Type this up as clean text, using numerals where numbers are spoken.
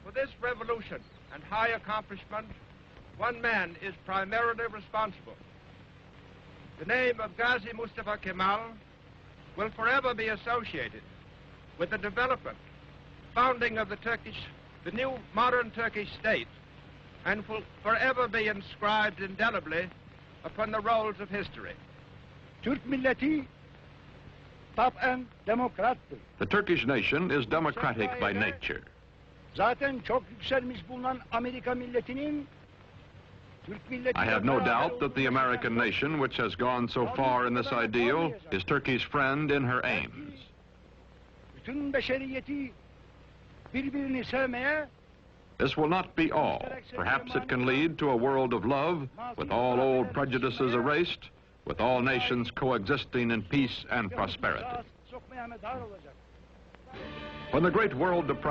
For this revolution and high accomplishment, one man is primarily responsible. The name of Gazi Mustafa Kemal will forever be associated with the development, founding of the new modern Turkish state, and will forever be inscribed indelibly upon the rolls of history. Türk milleti taben demokrattır. The Turkish nation is democratic by nature. Zaten çok yükselmiş bulunan Amerika milletinin Türk milleti. I have no doubt that the American nation, which has gone so far in this ideal, is Turkey's friend in her aims. Bütün beşeriyeti birbirini sevmeye. This will not be all. Perhaps it can lead to a world of love, with all old prejudices erased, with all nations coexisting in peace and prosperity. When the great world depression